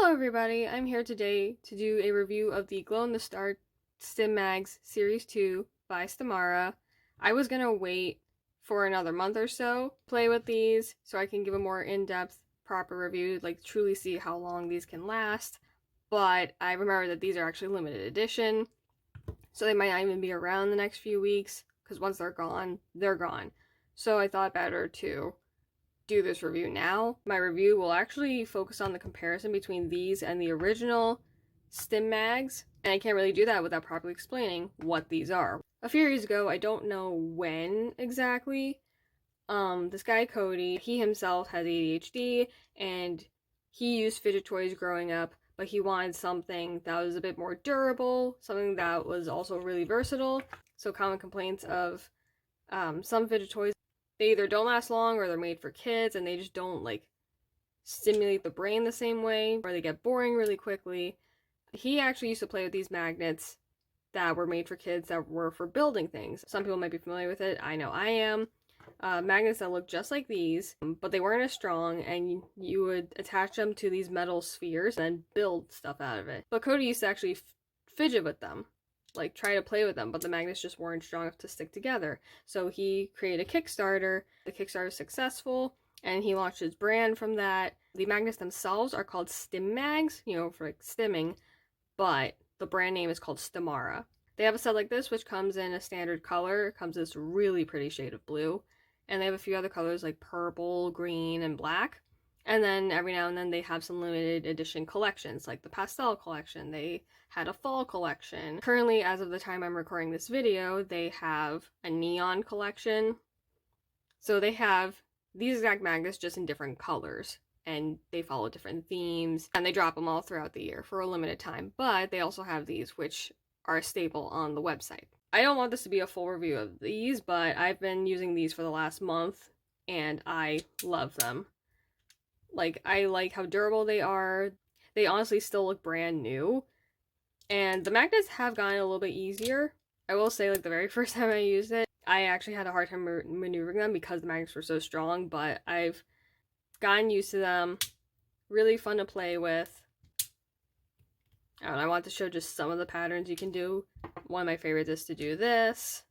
Hello everybody, I'm here today to do a review of the Glow in the Dark Stimagz Series 2 by Stimara. I was gonna wait for another month or so, play with these, so I can give a more in-depth, proper review, like truly see how long these can last, but I remember that these are actually limited edition, so they might not even be around the next few weeks, because once they're gone, they're gone. So I thought better to do this review now. My review will actually focus on the comparison between these and the original Stimagz, and I can't really do that without properly explaining what these are. A few years ago, I don't know when exactly, this guy Cody, he himself has ADHD, and he used fidget toys growing up, but he wanted something that was a bit more durable, something that was also really versatile. So common complaints of some fidget toys, they either don't last long or they're made for kids and they just don't like stimulate the brain the same way, or they get boring really quickly. He actually used to play with these magnets that were made for kids that were for building things. Some people might be familiar with it. I know I am. Magnets that look just like these, but they weren't as strong, and you would attach them to these metal spheres and build stuff out of it. But Cody used to actually fidget with them, like try to play with them, but the magnets just weren't strong enough to stick together. So he created a Kickstarter. The Kickstarter is successful, and he launched his brand from that. The magnets themselves are called Stimagz, for like stimming, but the brand name is called Stimara. They have a set like this, which comes in a standard color. It comes this really pretty shade of blue, and they have a few other colors like purple, green, and black. And then every now and then they have some limited edition collections, like the pastel collection. They had a fall collection. Currently, as of the time I'm recording this video, they have a neon collection. So they have these exact magnets just in different colors, and they follow different themes, and they drop them all throughout the year for a limited time. But they also have these, which are a staple on the website. I don't want this to be a full review of these, but I've been using these for the last month, and I love them. Like, I like how durable they are. They honestly still look brand new. And the magnets have gotten a little bit easier. I will say, like, the very first time I used it, I actually had a hard time maneuvering them because the magnets were so strong, but I've gotten used to them. Really fun to play with. I want to show just some of the patterns you can do. One of my favorites is to do this.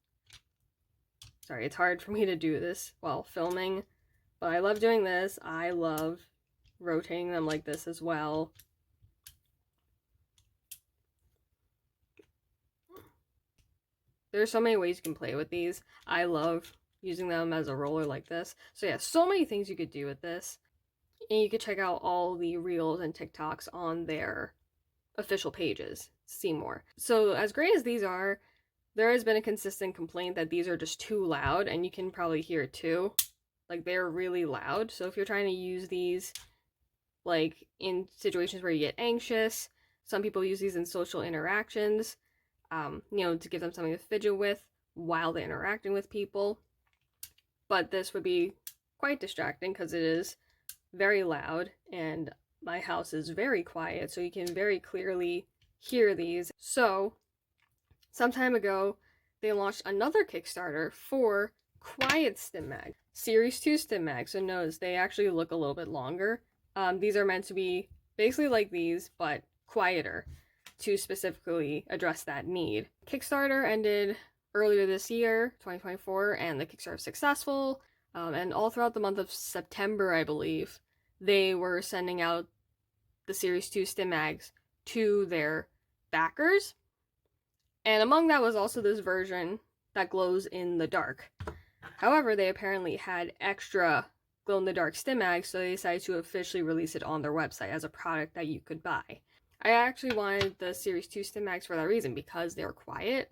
Sorry, it's hard for me to do this while filming, but I love doing this. I love rotating them like this as well. There's so many ways you can play with these. I love using them as a roller like this. So yeah, so many things you could do with this. And you could check out all the reels and TikToks on their official pages to see more. So as great as these are, there has been a consistent complaint that these are just too loud, and you can probably hear it too. Like, they're really loud. So if you're trying to use these like in situations where you get anxious, some people use these in social interactions, to give them something to fidget with while they're interacting with people. But this would be quite distracting because it is very loud, and my house is very quiet, so you can very clearly hear these. So, some time ago, they launched another Kickstarter for Quiet Stimagz, Series 2 Stimagz. So notice they actually look a little bit longer. These are meant to be basically like these, but quieter, to specifically address that need. Kickstarter ended earlier this year, 2024, and the Kickstarter was successful. And all throughout the month of September, I believe, they were sending out the Series 2 Stimagz to their backers. And among that was also this version that glows in the dark. However, they apparently had extra glow-in-the-dark Stimagz, so they decided to officially release it on their website as a product that you could buy. I actually wanted the Series 2 Stimagz for that reason, because they're quiet.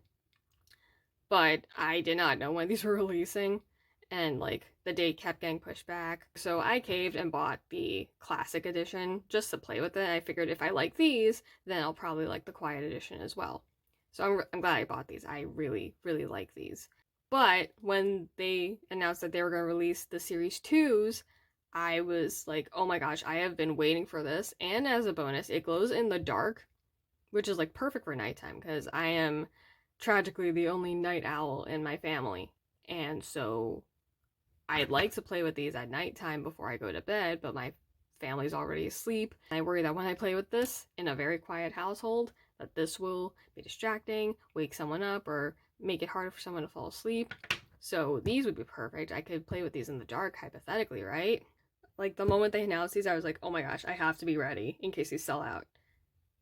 But I did not know when these were releasing, and like the date kept getting pushed back. So I caved and bought the classic edition just to play with it. I figured if I like these, then I'll probably like the quiet edition as well. So I'm glad I bought these. I really, really like these. But when they announced that they were going to release the Series 2s, I was like, oh my gosh, I have been waiting for this. And as a bonus, it glows in the dark, which is like perfect for nighttime, because I am tragically the only night owl in my family. And so I'd like to play with these at nighttime before I go to bed, but my family's already asleep. I worry that when I play with this in a very quiet household, that this will be distracting, wake someone up, or make it harder for someone to fall asleep. So these would be perfect. I could play with these in the dark, hypothetically, right? Like, the moment they announced these, I was like, oh my gosh, I have to be ready in case these sell out.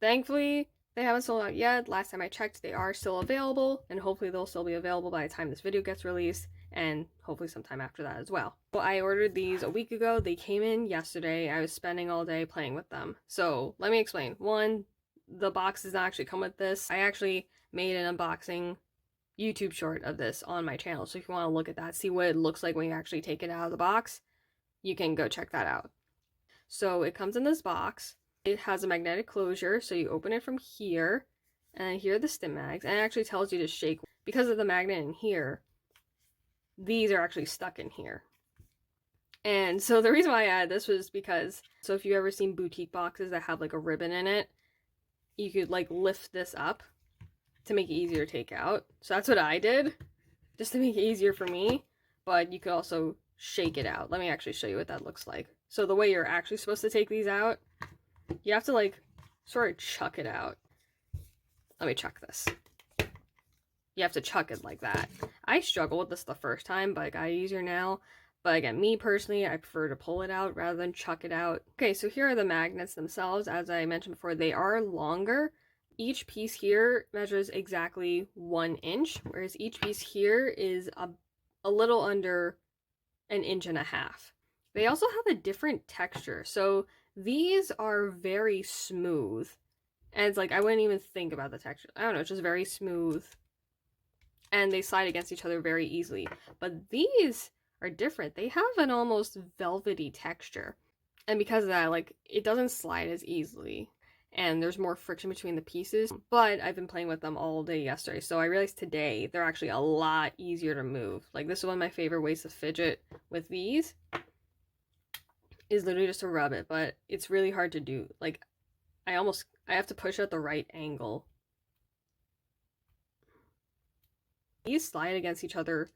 Thankfully, they haven't sold out yet. Last time I checked, they are still available, and hopefully they'll still be available by the time this video gets released, and hopefully sometime after that as well. Well, I ordered these a week ago. They came in yesterday. I was spending all day playing with them. So let me explain. One, the box does not actually come with this. I actually made an unboxing YouTube short of this on my channel, so if you want to look at that, see what it looks like when you actually take it out of the box, you can go check that out. So it comes in this box. It has a magnetic closure, so you open it from here, and here are the Stimagz, and it actually tells you to shake. Because of the magnet in here, these are actually stuck in here. And so the reason why I added this was because, so if you've ever seen boutique boxes that have like a ribbon in it, you could like lift this up to make it easier to take out. So that's what I did, just to make it easier for me, but you could also shake it out. Let me actually show you what that looks like. So the way you're actually supposed to take these out, you have to like sort of chuck it out. Let me chuck this. You have to chuck it like that. I struggled with this the first time, but I got it easier now. But again, me personally, I prefer to pull it out rather than chuck it out. Okay, so here are the magnets themselves. As I mentioned before, they are longer. Each piece here measures exactly 1 inch, whereas each piece here is a little under 1.5 inches. They also have a different texture. So these are very smooth. And it's like, I wouldn't even think about the texture. I don't know, it's just very smooth. And they slide against each other very easily. But these are different. They have an almost velvety texture. And because of that, like, it doesn't slide as easily. And there's more friction between the pieces. But I've been playing with them all day yesterday. So I realized today they're actually a lot easier to move. Like, this is one of my favorite ways to fidget with these. Is literally just to rub it, but it's really hard to do. Like, I have to push at the right angle. These slide against each other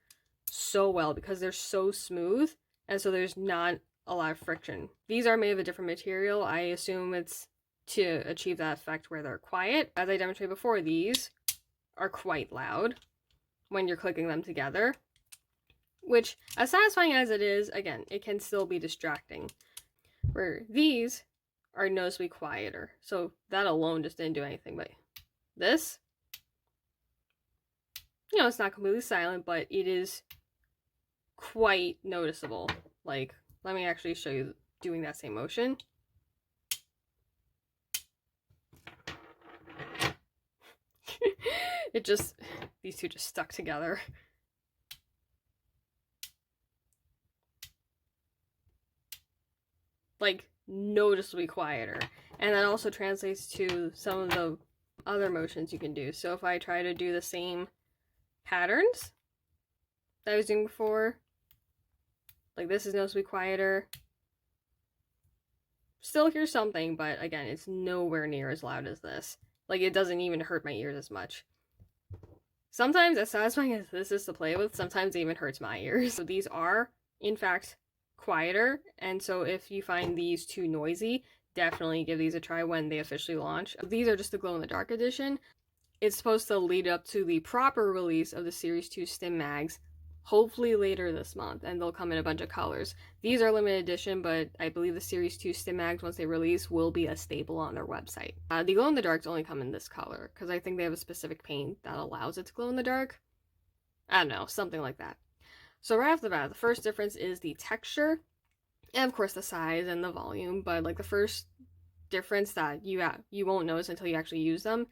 so well because they're so smooth, and so there's not a lot of friction. These are made of a different material. I assume it's to achieve that effect where they're quiet. As I demonstrated before, these are quite loud when you're clicking them together, which, as satisfying as it is, again, it can still be distracting. Where these are noticeably quieter. So that alone just didn't do anything. But this, you know, it's not completely silent, but it is quite noticeable. Like, let me actually show you doing that same motion. It just, these two just stuck together. Like, noticeably quieter. And that also translates to some of the other motions you can do. So if I try to do the same patterns that I was doing before, like this is noticeably quieter. Still hear something, but again, it's nowhere near as loud as this. Like, it doesn't even hurt my ears as much. Sometimes, as satisfying as this is to play with, sometimes it even hurts my ears. So these are, in fact, quieter, and so if you find these too noisy, definitely give these a try when they officially launch. These are just the glow-in-the-dark edition. It's supposed to lead up to the proper release of the Series 2 Stimagz, hopefully later this month, and they'll come in a bunch of colors. These are limited edition, but I believe the Series 2 Stimagz, once they release, will be a staple on their website. The glow-in-the-darks only come in this color, because I think they have a specific paint that allows it to glow in the dark. I don't know, something like that. So right off the bat, the first difference is the texture, and of course the size and the volume, but like the first difference that you won't notice until you actually use them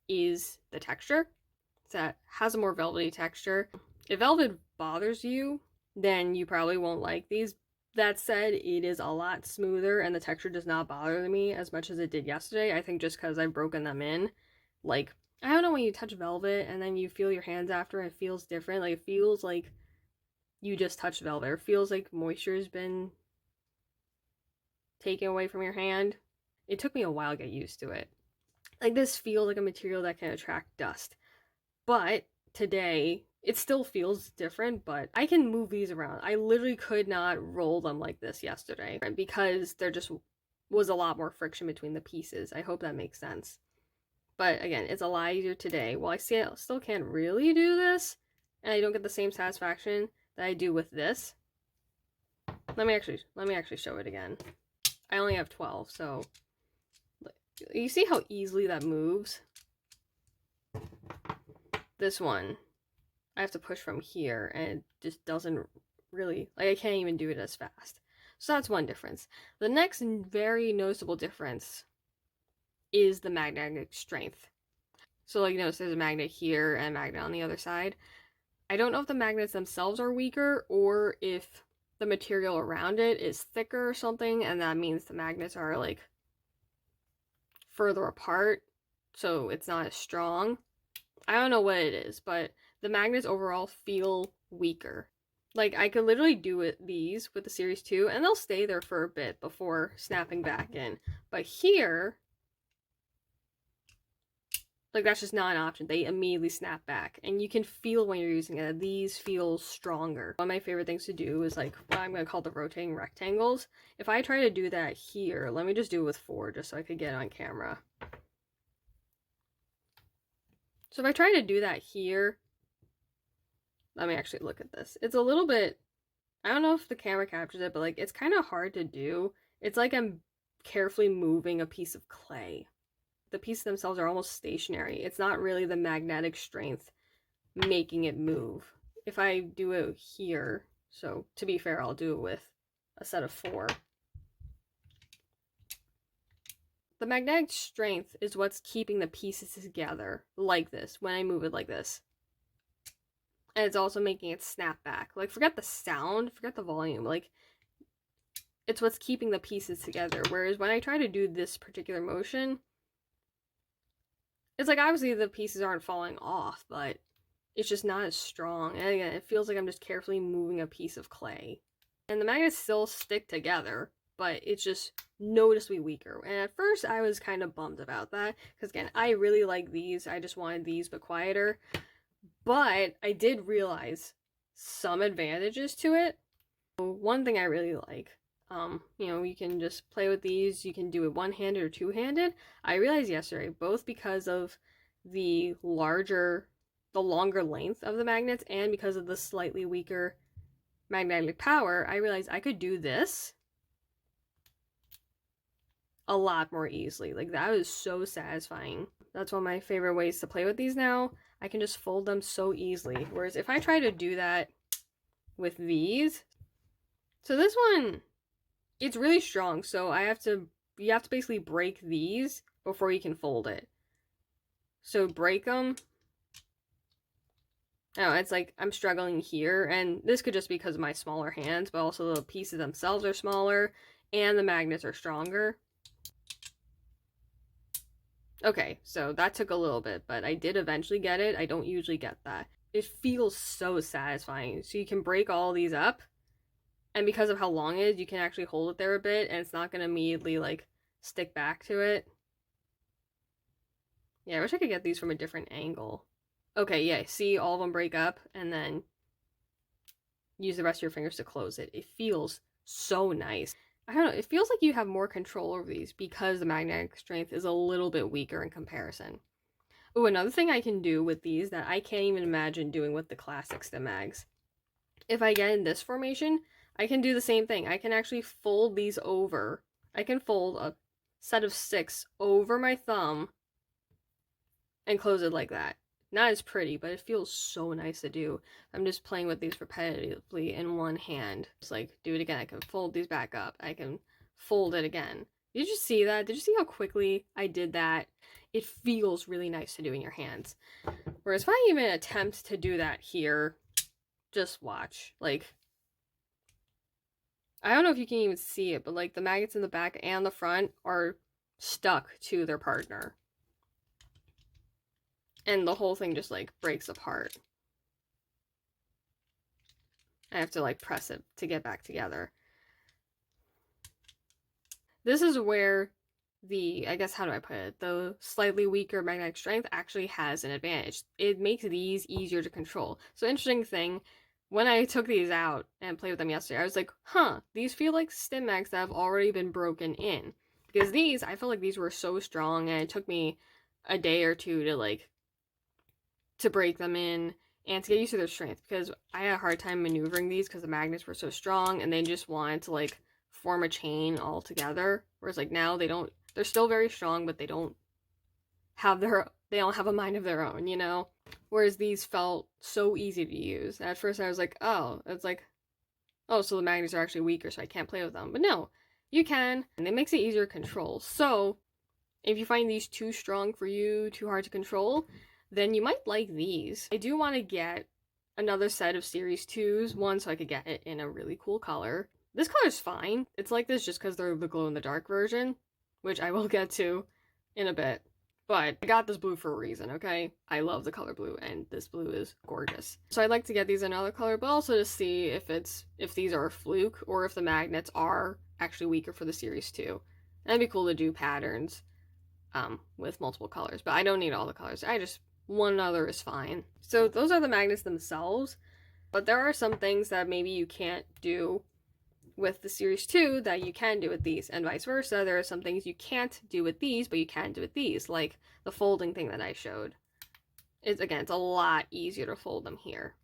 is the texture. That has a more velvety texture. If velvet bothers you, then you probably won't like these. That said, it is a lot smoother and the texture does not bother me as much as it did yesterday. I think just because I've broken them in. Like, I don't know, when you touch velvet and then you feel your hands after, it feels different. Like, it feels like you just touched velvet. It feels like moisture has been taken away from your hand. It took me a while to get used to it. Like, this feels like a material that can attract dust. But today, it still feels different, but I can move these around. I literally could not roll them like this yesterday because they're just was a lot more friction between the pieces. I hope that makes sense. But again, it's a lot easier today. Well, I still can't really do this, and I don't get the same satisfaction that I do with this. Let me actually show it again. I only have 12, so you see how easily that moves? This one, I have to push from here, and it just doesn't really, like, I can't even do it as fast. So that's one difference. The next very noticeable difference is the magnetic strength. So like, notice there's a magnet here and a magnet on the other side. I don't know if the magnets themselves are weaker or if the material around it is thicker or something, and that means the magnets are like further apart, so it's not as strong. I don't know what it is, but the magnets overall feel weaker. Like, I could literally do these with the Series 2, and they'll stay there for a bit before snapping back in. But here, like, that's just not an option. They immediately snap back, and you can feel when you're using it, these feel stronger. One of my favorite things to do is, like, what I'm going to call the rotating rectangles. If I try to do that here, let me just do it with 4, just so I could get it on camera. So if I try to do that here, let me actually look at this. It's a little bit, I don't know if the camera captures it, but like, it's kind of hard to do. It's like I'm carefully moving a piece of clay. The pieces themselves are almost stationary. It's not really the magnetic strength making it move. If I do it here, so to be fair, I'll do it with a set of 4. The magnetic strength is what's keeping the pieces together like this when I move it like this. And it's also making it snap back. Like, forget the sound, forget the volume. Like, it's what's keeping the pieces together. Whereas when I try to do this particular motion, it's like, obviously the pieces aren't falling off, but it's just not as strong. And again, it feels like I'm just carefully moving a piece of clay. And the magnets still stick together, but it's just noticeably weaker. And at first I was kind of bummed about that, because again, I really like these. I just wanted these but quieter. But I did realize some advantages to it. One thing I really like, you know, you can just play with these. You can do it one-handed or two-handed. I realized yesterday, both because of the longer length of the magnets and because of the slightly weaker magnetic power, I realized I could do this a lot more easily. Like, that was so satisfying. That's one of my favorite ways to play with these now. I can just fold them so easily. Whereas if I try to do that with these, so this one, it's really strong. So you have to basically break these before you can fold it. So break them. Oh, it's like I'm struggling here, and this could just be because of my smaller hands, but also the pieces themselves are smaller and the magnets are stronger. Okay, so that took a little bit, but I did eventually get it. I don't usually get that. It feels so satisfying. So you can break all these up, and because of how long it is, you can actually hold it there a bit, and it's not going to immediately, like, stick back to it. Yeah, I wish I could get these from a different angle. Okay, yeah, see, all of them break up, and then use the rest of your fingers to close it. It feels so nice. I don't know, it feels like you have more control over these because the magnetic strength is a little bit weaker in comparison. Oh, another thing I can do with these that I can't even imagine doing with the classic Stimagz. If I get in this formation, I can do the same thing. I can actually fold these over. I can fold a set of 6 over my thumb and close it like that. Not as pretty, but it feels so nice to do. I'm just playing with these repetitively in one hand. It's like, do it again. I can fold these back up. I can fold it again. Did you see that? Did you see how quickly I did that? It feels really nice to do in your hands. Whereas if I even attempt to do that here, just watch. Like, I don't know if you can even see it, but like the magnets in the back and the front are stuck to their partner. And the whole thing just like breaks apart. I have to like press it to get back together. This is where the, I guess, how do I put it? The slightly weaker magnetic strength actually has an advantage. It makes these easier to control. So interesting thing, when I took these out and played with them yesterday, I was like, huh, these feel like Stimagz that have already been broken in. Because these, I felt like these were so strong, and it took me a day or two to like to break them in and to get used to their strength, because I had a hard time maneuvering these because the magnets were so strong and they just wanted to like form a chain all together. Whereas like now they're still very strong, but they don't have a mind of their own, you know? Whereas these felt so easy to use. At first I was like, oh, it's like, oh, so the magnets are actually weaker, so I can't play with them. But no, you can, and it makes it easier to control. So if you find these too strong for you, too hard to control, then you might like these. I do want to get another set of Series 2s, one so I could get it in a really cool color. This color's fine. It's like this just because they're the glow-in-the-dark version, which I will get to in a bit. But I got this blue for a reason, okay? I love the color blue, and this blue is gorgeous. So I'd like to get these in another color, but also to see if these are a fluke or if the magnets are actually weaker for the Series 2. That'd be cool to do patterns with multiple colors, but I don't need all the colors. One other is fine. So those are the magnets themselves, but there are some things that maybe you can't do with the Series 2 that you can do with these, and vice versa. There are some things you can't do with these, but you can do with these, like the folding thing that I showed. It's a lot easier to fold them here.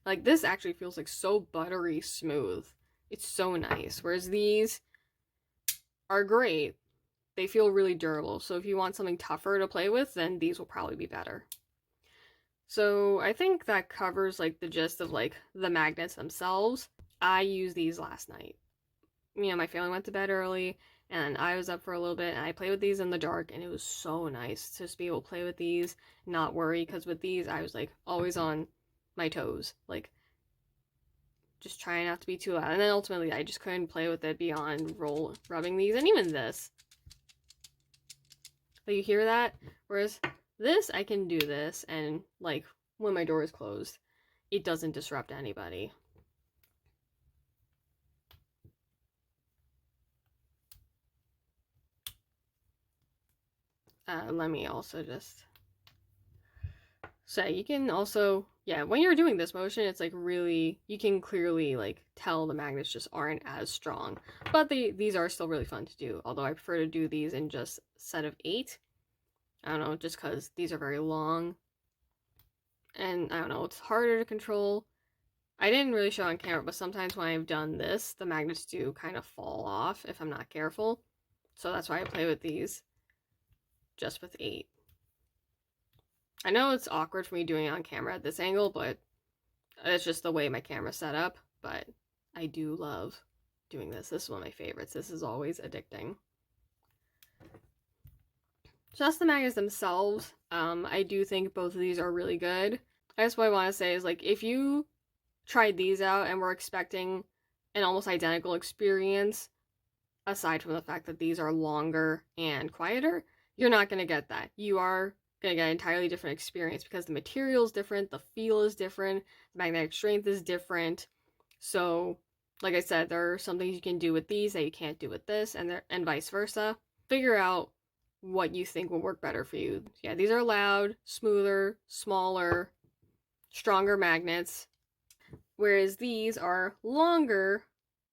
Like, this actually feels like so buttery smooth. It's so nice, whereas these are great. They feel really durable, so if you want something tougher to play with, then these will probably be better. So I think that covers like the gist of like the magnets themselves. I used these last night. You know, my family went to bed early and I was up for a little bit, and I played with these in the dark, and it was so nice to just be able to play with these, not worry, because with these I was like always on my toes, like just trying not to be too loud. And then ultimately I just couldn't play with it beyond rubbing these, and even this. Like, you hear that? Whereas this, I can do this, and like when my door is closed, it doesn't disrupt anybody. Let me also just say, you can also, yeah, when you're doing this motion, it's like really, you can clearly like tell the magnets just aren't as strong, but these are still really fun to do, although I prefer to do these in just a set of 8. I don't know, just because these are very long, and I don't know, it's harder to control. I didn't really show on camera, but sometimes when I've done this, the magnets do kind of fall off if I'm not careful, so that's why I play with these just with 8. I know it's awkward for me doing it on camera at this angle, but it's just the way my camera's set up, but I do love doing this. This is one of my favorites. This is always addicting. Just the magnets themselves, I do think both of these are really good. I guess what I want to say is, like, if you tried these out and were expecting an almost identical experience, aside from the fact that these are longer and quieter, you're not going to get that. You are going to get an entirely different experience because the material is different, the feel is different, the magnetic strength is different. So, like I said, there are some things you can do with these that you can't do with this, and vice versa. Figure out what you think will work better for you. Yeah, these are loud, smoother, smaller, stronger magnets, whereas these are longer,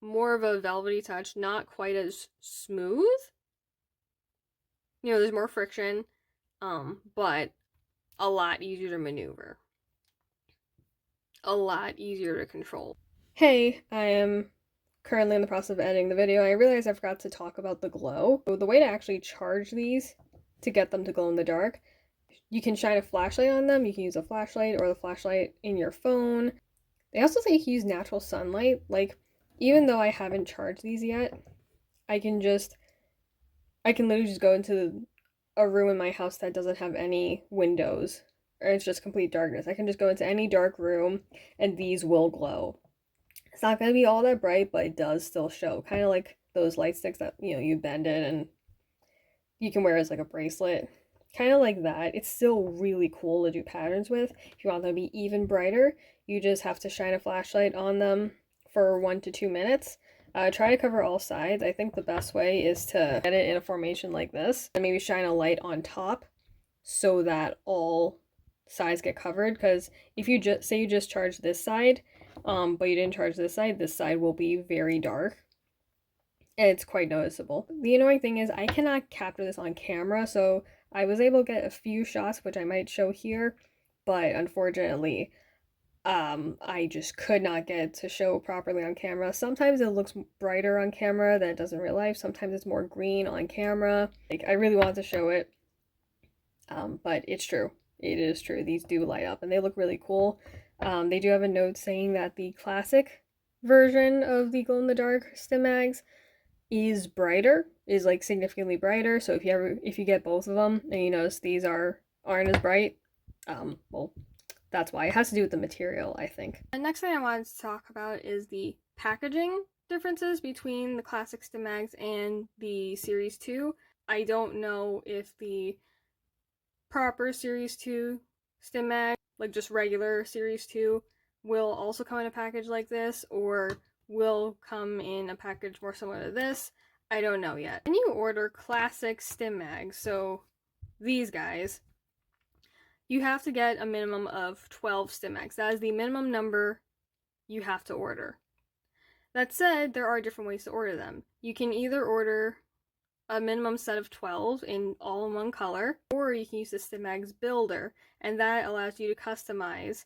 more of a velvety touch, not quite as smooth. You know, there's more friction, but a lot easier to maneuver. A lot easier to control. Hey, I am currently in the process of editing the video. I realized I forgot to talk about the glow. So the way to actually charge these to get them to glow in the dark, you can shine a flashlight on them. You can use a flashlight or the flashlight in your phone. They also say you can use natural sunlight. Like, even though I haven't charged these yet, I can literally just go into a room in my house that doesn't have any windows, or it's just complete darkness. I can just go into any dark room and these will glow. It's not going to be all that bright, but it does still show. Kind of like those light sticks that, you know, you bend it and you can wear as like a bracelet. Kind of like that. It's still really cool to do patterns with. If you want them to be even brighter, you just have to shine a flashlight on them for 1 to 2 minutes. Try to cover all sides. I think the best way is to get it in a formation like this, and maybe shine a light on top so that all sides get covered. Because if you just charge this side, but you didn't charge this side will be very dark. and it's quite noticeable. The annoying thing is I cannot capture this on camera, so I was able to get a few shots, which I might show here, but unfortunately, I just could not get to show properly on camera. Sometimes it looks brighter on camera than it does in real life. Sometimes it's more green on camera. Like, I really wanted to show it, but it's true. It is true. These do light up, and they look really cool. They do have a note saying that the classic version of the glow-in-the-dark Stimagz is brighter, is like significantly brighter. So if you get both of them and you notice these aren't as bright, well, that's why. It has to do with the material, I think. The next thing I wanted to talk about is the packaging differences between the classic Stimagz and the Series 2. I don't know if the proper Series 2 Stimagz, like just regular Series 2, will also come in a package like this, or will come in a package more similar to this. I don't know yet. When you order classic Stimagz, so these guys, you have to get a minimum of 12 Stimagz. That is the minimum number you have to order. That said, there are different ways to order them. You can either order a minimum set of 12 all in one color, or you can use the Stimagz builder, and that allows you to customize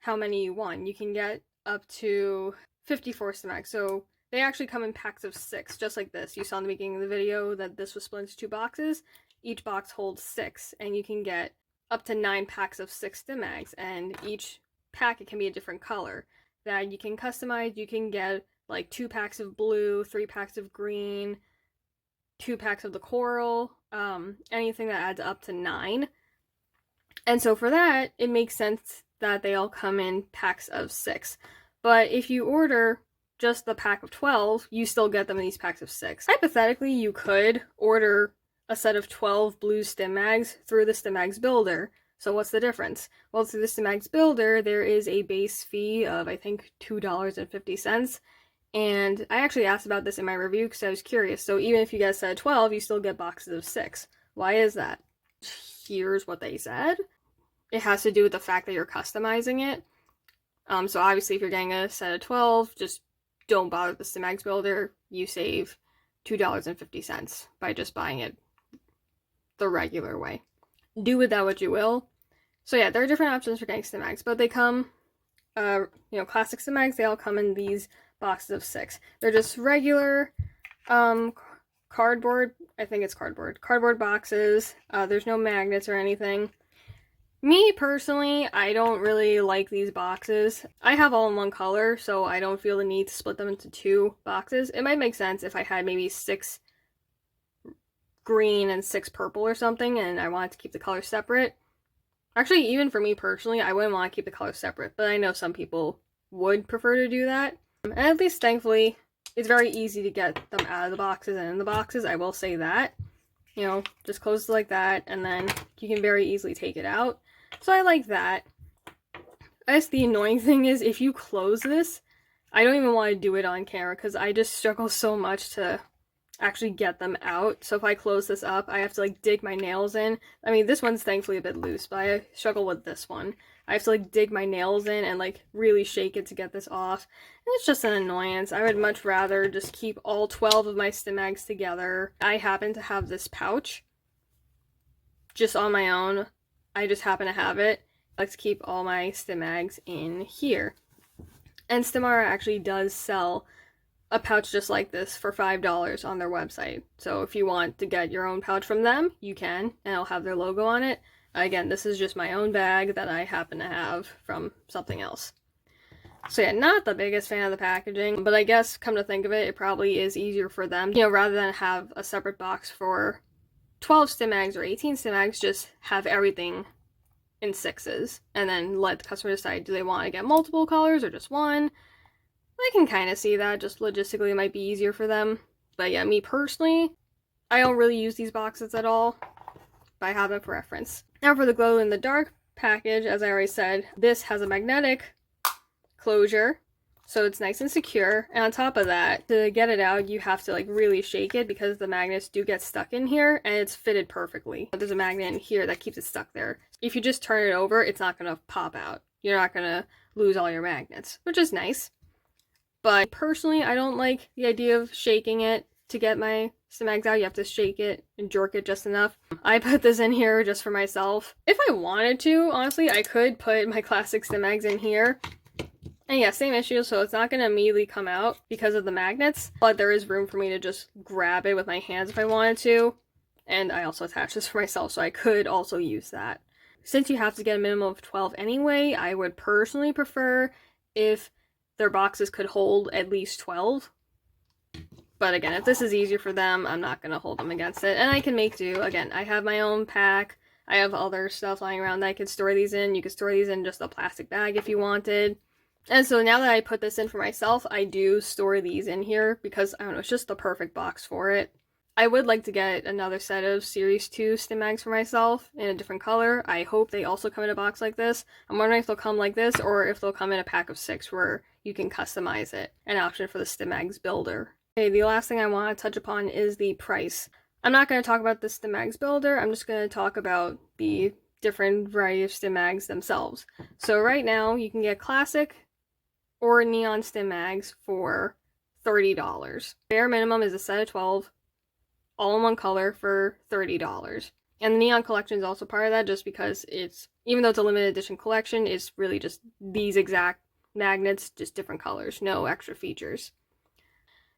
how many you want. You can get up to 54 Stimagz, so they actually come in packs of 6, just like this. You saw in the beginning of the video that this was split into 2 boxes. Each box holds 6, and you can get up to 9 packs of 6 Stimagz, and each packet can be a different color that you can customize. You can get like 2 packs of blue, 3 packs of green, 2 packs of the coral, anything that adds up to 9. And so for that, it makes sense that they all come in packs of 6. But if you order just the pack of 12, you still get them in these packs of 6. Hypothetically, you could order a set of 12 blue Stimagz through the Stimagz builder. So what's the difference? Well, through the Stimagz builder, there is a base fee of, I think, $2.50. And I actually asked about this in my review because I was curious. So even if you get a set of 12, you still get boxes of 6. Why is that? Here's what they said. It has to do with the fact that you're customizing it. So obviously if you're getting a set of 12, just don't bother with the Stimagz builder. You save $2.50 by just buying it the regular way. Do with that what you will. So yeah, there are different options for getting Stimagz, but they come, classic Stimagz, they all come in these boxes of 6. They're just regular cardboard, I think it's cardboard boxes. There's no magnets or anything. Me personally, I don't really like these boxes. I have all in one color, so I don't feel the need to split them into 2 boxes. It might make sense if I had maybe 6 green and 6 purple or something, and I wanted to keep the colors separate. Actually, even for me personally, I wouldn't want to keep the colors separate, but I know some people would prefer to do that. And at least, thankfully, it's very easy to get them out of the boxes and in the boxes, I will say that. Just close it like that, and then you can very easily take it out. So I like that. I guess the annoying thing is, if you close this, I don't even want to do it on camera, because I just struggle so much to actually get them out. So if I close this up, I have to dig my nails in. I mean, this one's thankfully a bit loose, but I struggle with this one. I have to dig my nails in and really shake it to get this off. And it's just an annoyance. I would much rather just keep all 12 of my Stimagz together. I happen to have this pouch just on my own. I just happen to have it. I like to keep all my Stimagz in here. And Stimara actually does sell a pouch just like this for $5 on their website. So if you want to get your own pouch from them, you can, and it'll have their logo on it. Again, this is just my own bag that I happen to have from something else. So yeah, not the biggest fan of the packaging, but I guess, come to think of it, it probably is easier for them. Rather than have a separate box for 12 Stimagz or 18 Stimagz, just have everything in 6s, and then let the customer decide, do they want to get multiple colors or just one? I can kind of see that, just logistically it might be easier for them. But yeah, me personally, I don't really use these boxes at all, but I have them for reference. Now for the glow-in-the-dark package, as I already said, this has a magnetic closure, so it's nice and secure. And on top of that, to get it out, you have to really shake it, because the magnets do get stuck in here, and it's fitted perfectly. There's a magnet in here that keeps it stuck there. If you just turn it over, it's not going to pop out. You're not going to lose all your magnets, which is nice. But personally, I don't like the idea of shaking it. to get my Stimagz out. You have to shake it and jerk it just enough. I put this in here just for myself. If I wanted to, honestly, I could put my classic Stimagz in here. And yeah, same issue, so it's not going to immediately come out because of the magnets, but there is room for me to just grab it with my hands if I wanted to. And I also attached this for myself, so I could also use that. Since you have to get a minimum of 12 anyway, I would personally prefer if their boxes could hold at least 12. But again, if this is easier for them, I'm not going to hold them against it. And I can make do. Again, I have my own pack. I have other stuff lying around that I can store these in. You could store these in just a plastic bag if you wanted. And so now that I put this in for myself, I do store these in here because, I don't know, it's just the perfect box for it. I would like to get another set of Series 2 Stimagz for myself in a different color. I hope they also come in a box like this. I'm wondering if they'll come like this or if they'll come in a pack of 6 where you can customize it. An option for the Stimagz builder. Okay, the last thing I want to touch upon is the price. I'm not going to talk about the Stimagz builder. I'm just going to talk about the different variety of Stimagz themselves. So right now, you can get Classic or Neon Stimagz for $30. Bare minimum is a set of 12. All in one color for $30. And the Neon collection is also part of that just because it's, even though it's a limited edition collection, it's really just these exact magnets, just different colors, no extra features.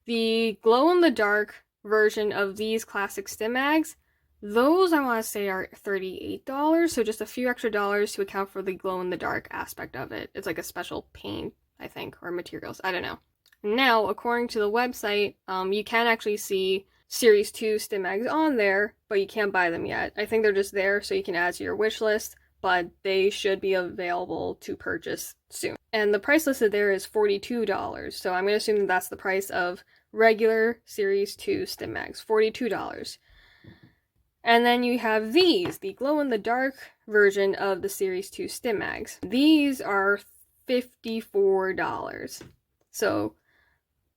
The glow-in-the-dark version of these classic Stimagz, those I want to say are $38, so just a few extra dollars to account for the glow-in-the-dark aspect of it. It's like a special paint, I think, or materials, I don't know. Now, according to the website, you can actually see Series 2 Stimagz on there, but you can't buy them yet. I think they're just there so you can add to your wish list, but they should be available to purchase soon. And the price listed there is $42, so I'm going to assume that that's the price of regular Series 2 Stimagz, $42. And then you have these, the glow-in-the-dark version of the Series 2 Stimagz. These are $54. So,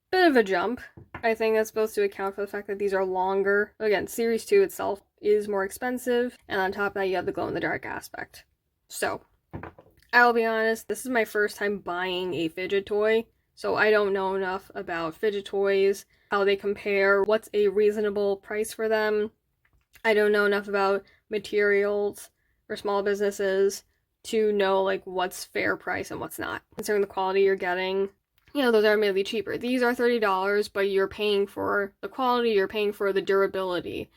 bit of a jump. I think that's supposed to account for the fact that these are longer. Again, Series 2 itself is more expensive, and on top of that you have the glow-in-the-dark aspect. So, I'll be honest, this is my first time buying a fidget toy, so I don't know enough about fidget toys, how they compare, what's a reasonable price for them. I don't know enough about materials for small businesses to know like what's fair price and what's not. Considering the quality you're getting, you know, those are admittedly cheaper. These are $30, but you're paying for the quality, you're paying for the durability,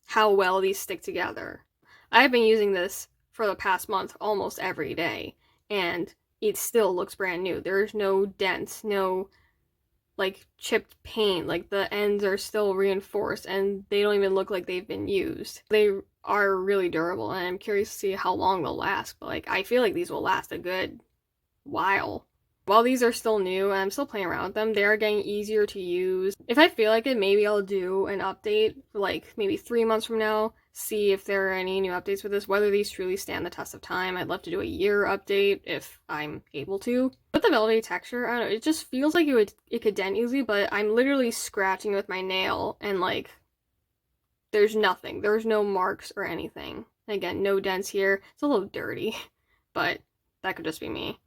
how well these stick together. I've been using this for the past month almost every day, and it still looks brand new. There's no dents, no like chipped paint, like the ends are still reinforced and they don't even look like they've been used. They are really durable, and I'm curious to see how long they'll last, but like I feel like these will last a good while. While these are still new and I'm still playing around with them, they are getting easier to use. If I feel like it, maybe I'll do an update for like maybe 3 months from now, see if there are any new updates with this, whether these truly stand the test of time. I'd love to do a year update if I'm able to. With the velvety texture, I don't know, it just feels like it could dent easily, but I'm literally scratching with my nail and like there's nothing. There's no marks or anything. Again, no dents here. It's a little dirty, but that could just be me.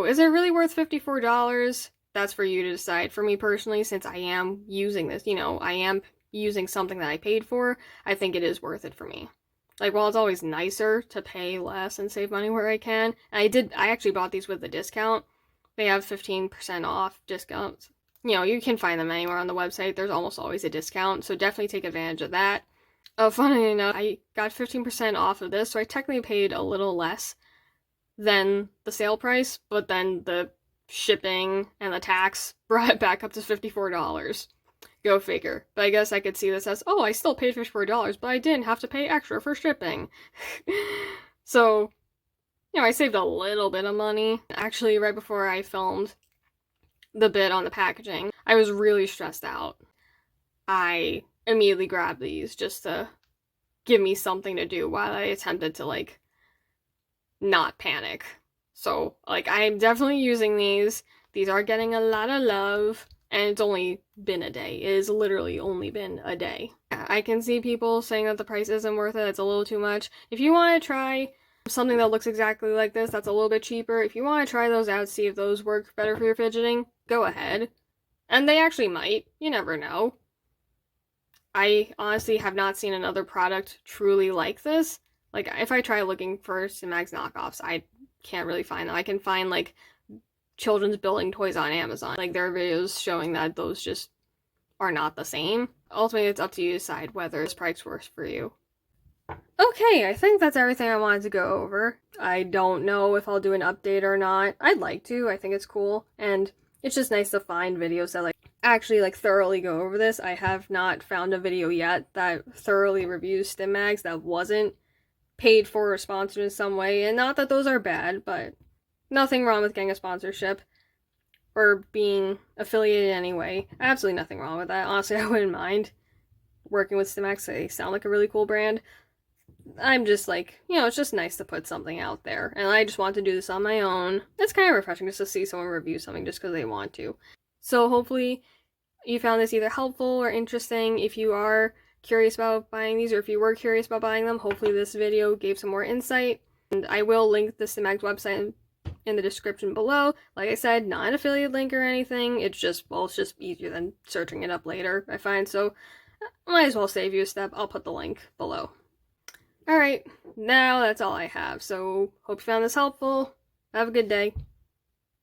Is it really worth $54? That's for you to decide. For me personally, since I am using this, you know, I am using something that I paid for, I think it is worth it for me. Like, while it's always nicer to pay less and save money where I can, and I actually bought these with a discount. They have 15% off discounts. You know, you can find them anywhere on the website. There's almost always a discount, so definitely take advantage of that. Oh, funny enough, I got 15% off of this, so I technically paid a little less than the sale price, but then the shipping and the tax brought it back up to $54. Go figure. But I guess I could see this as, oh, I still paid $54, but I didn't have to pay extra for shipping. So, you know, I saved a little bit of money. Actually, right before I filmed the bit on the packaging, I was really stressed out. I immediately grabbed these just to give me something to do while I attempted to, like, not panic. So, like, I'm definitely using these. These are getting a lot of love, and it's only been a day. It has literally only been a day. I can see people saying that the price isn't worth it. It's a little too much. If you want to try something that looks exactly like this, that's a little bit cheaper. If you want to try those out, see if those work better for your fidgeting, go ahead. And they actually might. You never know. I honestly have not seen another product truly like this. Like, if I try looking for Stimagz knockoffs, I can't really find them. I can find, like, children's building toys on Amazon. Like, there are videos showing that those just are not the same. Ultimately, it's up to you to decide whether this price works for you. Okay, I think that's everything I wanted to go over. I don't know if I'll do an update or not. I'd like to. I think it's cool. And it's just nice to find videos that, like, actually, like, thoroughly go over this. I have not found a video yet that thoroughly reviews Stimagz that wasn't paid for or sponsored in some way. And not that those are bad, but nothing wrong with getting a sponsorship or being affiliated anyway. Absolutely nothing wrong with that. Honestly, I wouldn't mind working with Stimagz. They sound like a really cool brand. I'm just like, it's just nice to put something out there. And I just want to do this on my own. It's kind of refreshing just to see someone review something just because they want to. So hopefully you found this either helpful or interesting. If you are curious about buying these, or if you were curious about buying them, hopefully this video gave some more insight. And I will link the Stimagz website in the description below. Like I said, not an affiliate link or anything. It's just easier than searching it up later, I find. So might as well save you a step. I'll put the link below. Alright, now that's all I have. So hope you found this helpful. Have a good day.